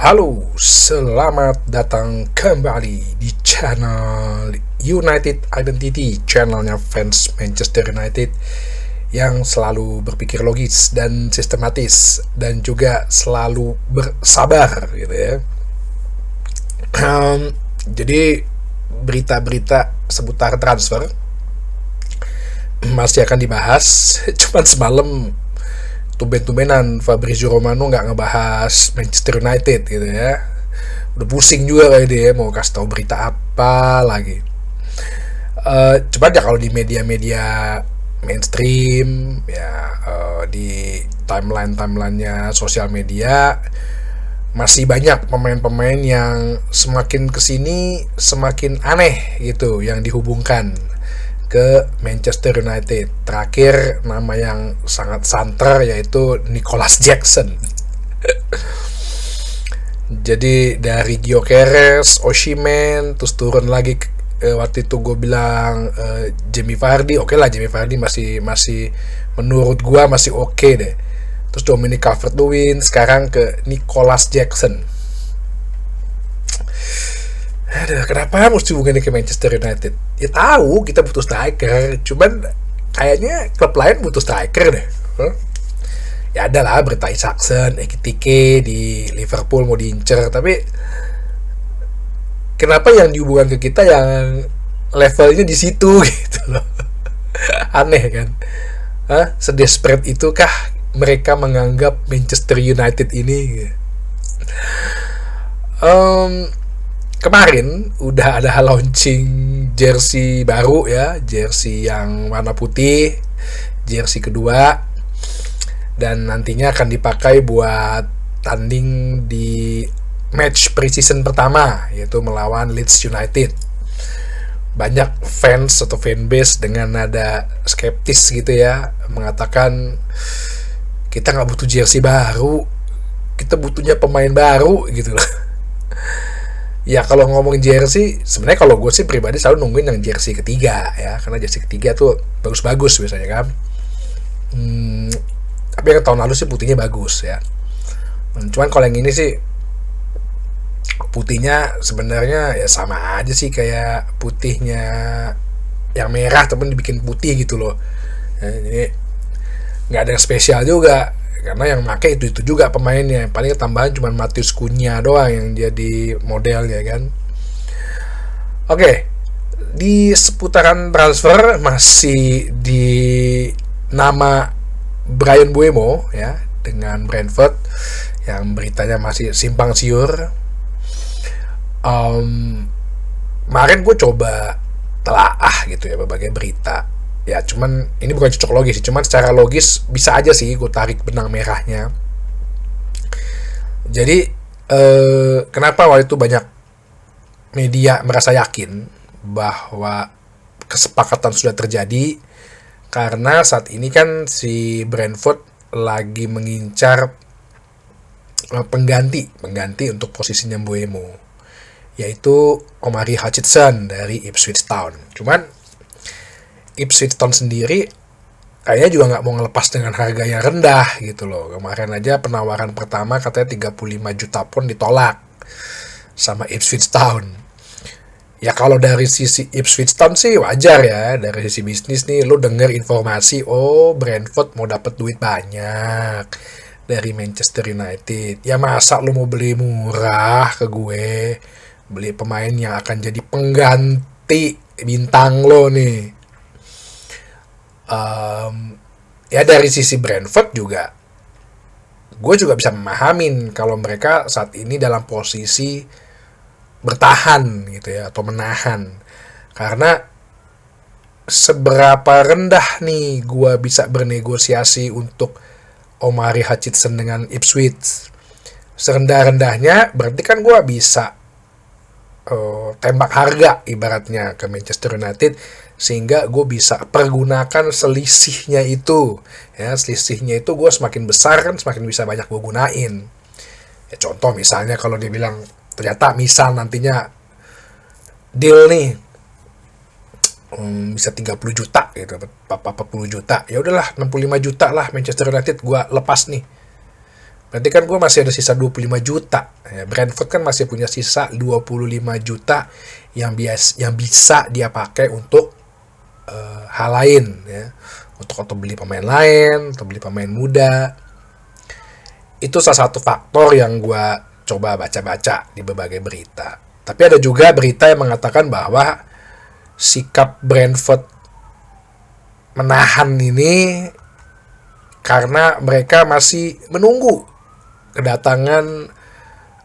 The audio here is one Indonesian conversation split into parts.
Halo, selamat datang kembali di channel United Identity, channelnya fans Manchester United yang selalu berpikir logis dan sistematis dan juga selalu bersabar gitu ya. Jadi berita-berita seputar transfer masih akan dibahas. Cuman semalam tumben-tumbenan Fabrizio Romano nggak ngebahas Manchester United gitu ya. Udah pusing juga kayak dia mau kasih tahu berita apa lagi. Coba aja kalau di media-media mainstream ya, di timeline-timelinenya sosial media masih banyak pemain-pemain yang semakin kesini semakin aneh gitu yang dihubungkan ke Manchester United. Terakhir nama yang sangat santer yaitu Nicolas Jackson. Jadi dari Gyökeres, Osimhen, terus turun lagi waktu itu gue bilang Jamie Vardy. Oke lah, Jamie Vardy masih menurut gue masih oke deh. Terus Dominic Calvert-Lewin, sekarang ke Nicolas Jackson. Aduh, kenapa mesti hubungannya ke Manchester United? Ya tahu kita butuh striker, cuman kayaknya klub lain butuh striker deh. Ya ada lah berita Isaacson, Ekitike di Liverpool mau diincer, tapi kenapa yang dihubungkan ke kita yang levelnya di situ gitu loh? Aneh kan? Sedesperate itukah mereka menganggap Manchester United ini? Kemarin udah ada launching jersey baru ya, jersey yang warna putih, jersey kedua, dan nantinya akan dipakai buat tanding di match preseason pertama yaitu melawan Leeds United. Banyak fans atau fanbase dengan nada skeptis gitu ya mengatakan kita nggak butuh jersey baru, kita butuhnya pemain baru gitu loh. Ya kalau ngomongin jersey, sebenarnya kalau gue sih pribadi selalu nungguin yang jersey ketiga ya, karena jersey ketiga tuh bagus-bagus biasanya kan. Tapi yang tahun lalu sih putihnya bagus ya. Cuman kalau yang ini sih putihnya sebenarnya ya sama aja sih kayak putihnya yang merah temen dibikin putih gitu loh. Jadi nggak ada yang spesial juga, karena yang make itu juga pemainnya. Paling tambahan cuma Matheus Cunha doang yang jadi modelnya kan. Oke, di seputaran transfer masih di nama Bryan Mbeumo ya dengan Brentford yang beritanya masih simpang siur. Kemarin gue coba telaah gitu ya berbagai berita. Ya cuman ini bukan cocok logis sih, cuman secara logis bisa aja sih gue tarik benang merahnya. Jadi kenapa waktu itu banyak media merasa yakin bahwa kesepakatan sudah terjadi, karena saat ini kan si Brentford lagi mengincar pengganti untuk posisinya Mbeumo, yaitu Omari Hutchinson dari Ipswich Town. Cuman Ipswich Town sendiri kayaknya juga nggak mau ngelepas dengan harga yang rendah gitu loh. Kemarin aja penawaran pertama katanya 35 juta pun ditolak sama Ipswich Town. Ya kalau dari sisi Ipswich Town sih wajar ya, dari sisi bisnis nih lo denger informasi Brentford mau dapat duit banyak dari Manchester United. Ya masa lo mau beli murah ke gue, beli pemain yang akan jadi pengganti bintang lo nih. Ya dari sisi Brentford juga gue juga bisa memahamin kalau mereka saat ini dalam posisi bertahan gitu ya, atau menahan, karena seberapa rendah nih gue bisa bernegosiasi untuk Omari Hutchinson dengan Ipswich. Serendah-rendahnya berarti kan gue bisa tembak harga ibaratnya ke Manchester United, sehingga gue bisa pergunakan selisihnya itu ya. Selisihnya itu gue semakin besar kan semakin bisa banyak gue gunain ya. Contoh misalnya kalau dia bilang ternyata misal nantinya deal nih bisa 30 juta gitu, 40 juta, ya udahlah 65 juta lah Manchester United gue lepas nih. Berarti kan gue masih ada sisa 25 juta. Ya, Brentford kan masih punya sisa 25 juta yang bisa dia pakai untuk hal lain ya. Untuk beli pemain lain, atau beli pemain muda. Itu salah satu faktor yang gue coba baca-baca di berbagai berita. Tapi ada juga berita yang mengatakan bahwa sikap Brentford menahan ini karena mereka masih menunggu kedatangan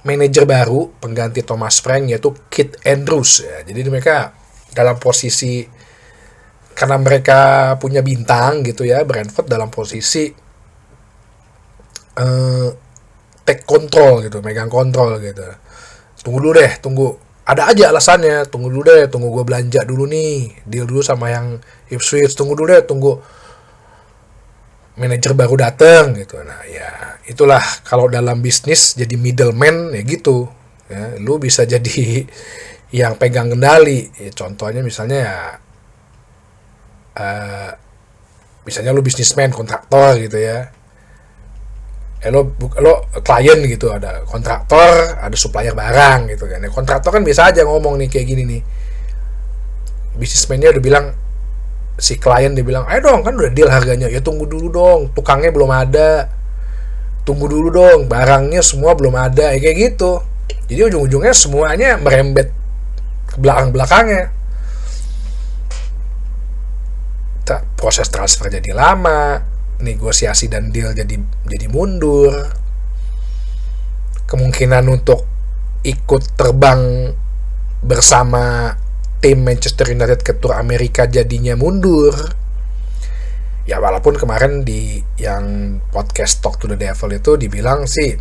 manajer baru pengganti Thomas Frank, yaitu Keith Andrews ya. Jadi mereka dalam posisi, karena mereka punya bintang gitu ya, Brentford dalam posisi take control gitu, megang kontrol gitu. Tunggu ada aja alasannya, tunggu gue belanja dulu nih, deal dulu sama yang Ipswich, tunggu manajer baru datang gitu. Nah ya itulah, kalau dalam bisnis jadi middleman ya gitu ya, lu bisa jadi yang pegang kendali ya. Contohnya misalnya ya misalnya lu bisnismen, kontraktor gitu ya, lo klien gitu, ada kontraktor, ada supplier barang gitu kan. Kontraktor kan bisa aja ngomong nih kayak gini nih, bisnismennya udah bilang, si klien dia bilang, ayo dong, kan udah deal harganya, ya tunggu dulu dong, tukangnya belum ada, tunggu dulu dong, barangnya semua belum ada, ya kayak gitu. Jadi ujung-ujungnya semuanya merembet ke belakang-belakangnya. Proses transfer jadi lama, negosiasi dan deal jadi mundur, kemungkinan untuk ikut terbang bersama tim Manchester United ke Tour Amerika jadinya mundur. Ya walaupun kemarin di yang podcast Talk to the Devil itu dibilang sih,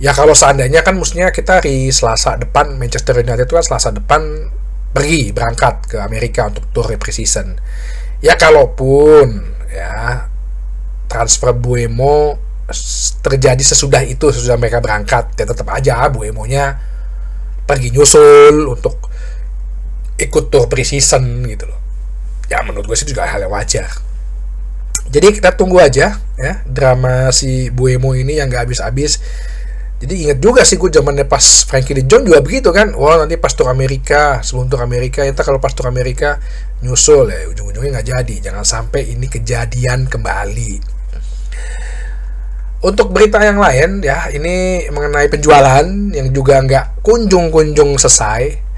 ya kalau seandainya kan mestinya kita hari Selasa depan, Manchester United itu kan Selasa depan berangkat ke Amerika untuk tour pre-season. Ya kalaupun ya transfer Mbeumo terjadi sesudah mereka berangkat, ya tetap aja Mbeumo-nya pergi nyusul untuk ikut tour pre-season gitu loh. Ya menurut gue sih juga hal yang wajar. Jadi kita tunggu aja ya drama si Mbeumo ini yang gak habis-habis. Jadi ingat juga sih gue zamannya pas Frankie de Jong juga begitu kan. Wah nanti pas tour Amerika, sebelum tour Amerika, ya kalau pas tour Amerika nyusul ya, ujung-ujungnya nggak jadi. Jangan sampai ini kejadian kembali. Untuk berita yang lain ya, ini mengenai penjualan yang juga nggak kunjung selesai.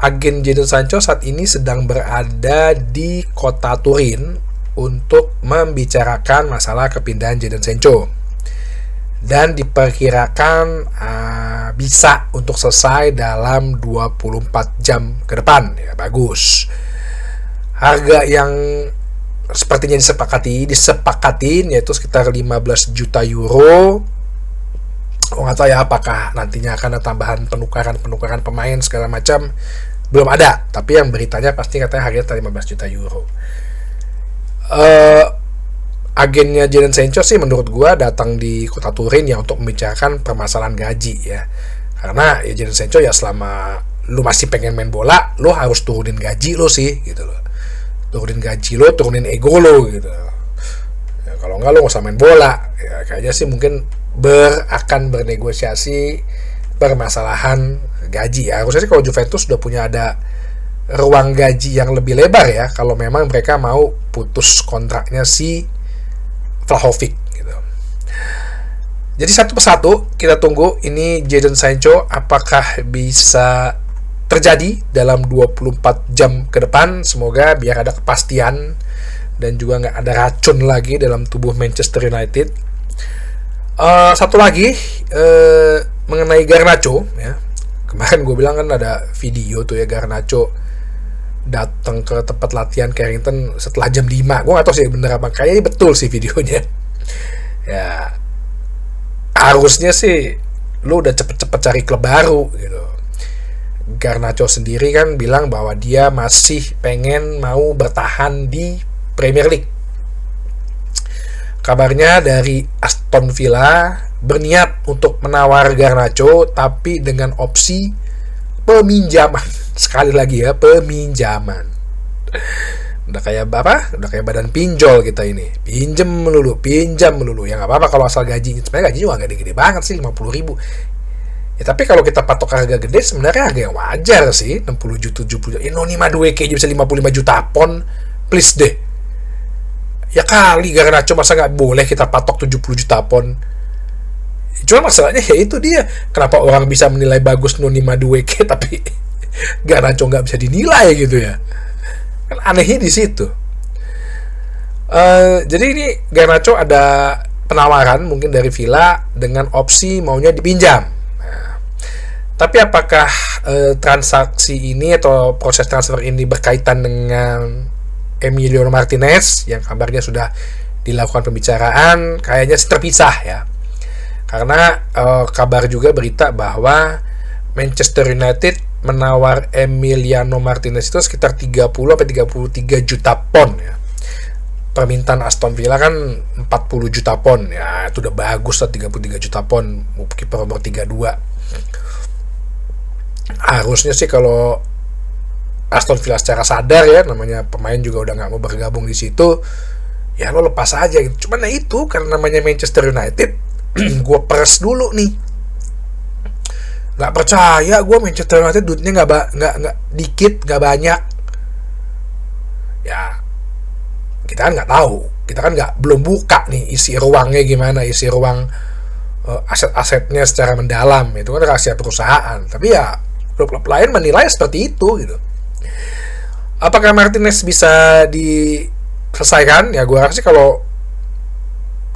Agen Jadon Sancho saat ini sedang berada di kota Turin untuk membicarakan masalah kepindahan Jadon Sancho. Dan diperkirakan bisa untuk selesai dalam 24 jam ke depan ya, bagus. Harga yang sepertinya disepakatin yaitu sekitar 15 juta euro. Nggak tahu ya apakah nantinya akan ada tambahan penukaran pemain segala macam, belum ada, tapi yang beritanya pasti katanya harganya 15 juta euro. Agennya Jadon Sancho sih menurut gua datang di kota Turin ya untuk membicarakan permasalahan gaji ya. Karena ya Jadon Sancho ya, selama lu masih pengen main bola, lu harus turunin gaji lu sih gitu loh. Turunin gaji lu, turunin ego lu gitu. Ya, kalau enggak lu nggak usah main bola. Ya kayaknya sih mungkin akan bernegosiasi permasalahan gaji ya. Harusnya sih kalau Juventus sudah punya ada ruang gaji yang lebih lebar ya, kalau memang mereka mau putus kontraknya si Vlahovic gitu. Jadi satu persatu kita tunggu ini Jadon Sancho apakah bisa terjadi dalam 24 jam ke depan. Semoga biar ada kepastian dan juga nggak ada racun lagi dalam tubuh Manchester United. Satu lagi mengenai Garnacho ya. Kemarin gue bilang kan ada video tuh ya, Garnacho datang ke tempat latihan Carrington setelah jam 5. Gue gak tau sih bener apa, kayaknya betul sih videonya ya. Harusnya sih lu udah cepet-cepet cari klub baru gitu. Garnacho sendiri kan bilang bahwa dia masih pengen mau bertahan di Premier League. Kabarnya dari Aston Villa berniat untuk menawar Garnacho, tapi dengan opsi peminjaman. Sekali lagi ya, peminjaman. Udah kayak apa? Udah kayak badan pinjol kita ini. Pinjam melulu. Ya nggak apa-apa kalau asal gajinya. Sebenarnya gajinya juga nggak gede-gede banget sih, 50.000. Ya tapi kalau kita patok harga gede, sebenarnya harga yang wajar sih. 60 juta, 70 juta. Noni Madueke aja bisa 55 juta pon. Please deh. Ya kali Garnacho masa nggak boleh kita patok 70 juta pon. Cuma masalahnya ya itu dia. Kenapa orang bisa menilai bagus Noni Madueke tapi Garnacho nggak bisa dinilai gitu ya. Kan anehnya di situ. Jadi ini Garnacho ada penawaran mungkin dari Villa dengan opsi maunya dipinjam. Nah, tapi apakah transaksi ini atau proses transfer ini berkaitan dengan Emiliano Martinez yang kabarnya sudah dilakukan pembicaraan? Kayaknya terpisah ya. Karena kabar juga berita bahwa Manchester United menawar Emiliano Martinez itu sekitar 30 sampai 33 juta pon ya. Permintaan Aston Villa kan 40 juta pon. Ya, itu udah bagus lah 33 juta pon. Kiper nomor 32. Harusnya sih kalau Aston Villa secara sadar ya, namanya pemain juga udah nggak mau bergabung di situ, ya lo lepas aja gitu. Cuman ya itu karena namanya Manchester United, gue peres dulu nih. Nggak percaya gue Manchester United duitnya nggak dikit, nggak banyak. Ya kita kan nggak tahu, kita kan belum buka nih isi ruangnya gimana, isi ruang aset-asetnya secara mendalam. Itu kan rahasia perusahaan. Tapi ya klub-klub lain menilai seperti itu gitu. Apakah Martinez bisa diselesaikan? Ya gue rasa sih kalau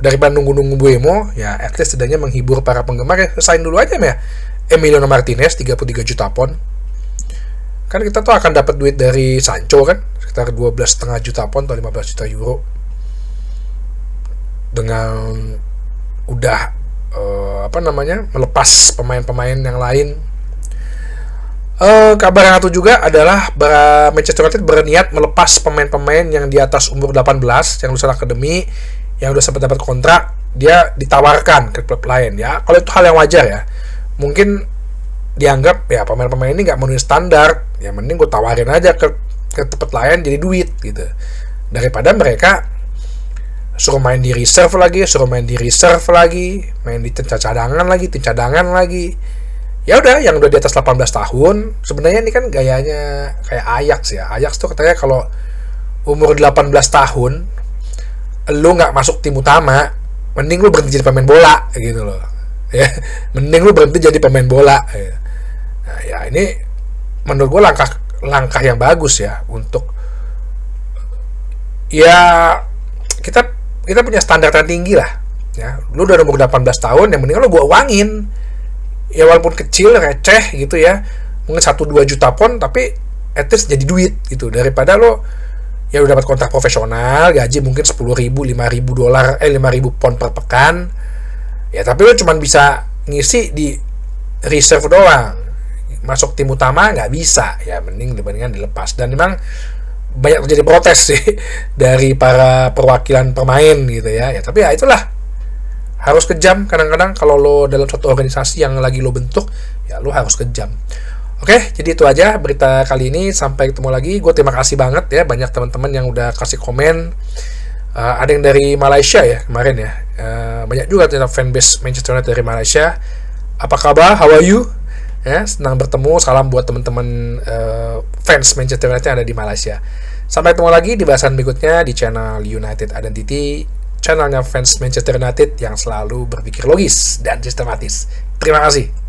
daripada nunggu-nunggu Buemo, ya at least setidaknya menghibur para penggemar ya, selesain dulu aja ya Emiliano Martinez 33 juta pon. Kan kita tuh akan dapat duit dari Sancho kan sekitar 12,5 juta pon atau 15 juta euro. Dengan udah melepas pemain-pemain yang lain. Kabar yang satu juga adalah Manchester United berniat melepas pemain-pemain yang di atas umur 18 yang lulusan akademi, yang udah sempat dapat kontrak, dia ditawarkan ke klub lain ya. Kalau itu hal yang wajar ya. Mungkin dianggap ya pemain-pemain ini nggak memenuhi standar, ya mending gue tawarin aja ke tempat lain jadi duit gitu, daripada mereka suruh main di reserve lagi, main di tim cadangan lagi. Ya udah, yang udah di atas 18 tahun, sebenarnya ini kan gayanya kayak Ajax ya. Ajax tuh katanya kalau umur 18 tahun lu nggak masuk tim utama, mending lu berhenti jadi pemain bola gitu loh. Ya, mending lu berhenti jadi pemain bola. Nah, ya ini menurut gue langkah yang bagus ya untuk ya kita punya standar yang tinggi lah. Ya, lu udah umur 18 tahun, yang mending lu gua uangin. Ya walaupun kecil, receh gitu ya. Mungkin 1-2 juta pon tapi at least jadi duit gitu, daripada lo ya udah dapat kontrak profesional, gaji mungkin 10.000, 5.000 dolar, 5.000 pon per pekan. Ya tapi lo cuma bisa ngisi di reserve doang, masuk tim utama nggak bisa. Ya mending dibandingkan dilepas. Dan memang banyak terjadi protes sih dari para perwakilan pemain gitu ya. Ya tapi ya itulah, harus kejam kadang-kadang kalau lo dalam suatu organisasi yang lagi lo bentuk, ya lo harus kejam. Oke, jadi itu aja berita kali ini. Sampai ketemu lagi. Gue terima kasih banget ya, banyak teman-teman yang udah kasih komen. Ada yang dari Malaysia ya kemarin ya. Banyak juga ternyata fanbase Manchester United dari Malaysia. Apa kabar? How are you? Ya, senang bertemu. Salam buat teman-teman fans Manchester United yang ada di Malaysia. Sampai ketemu lagi di bahasan berikutnya di channel United Identity, channelnya fans Manchester United yang selalu berpikir logis dan sistematis. Terima kasih.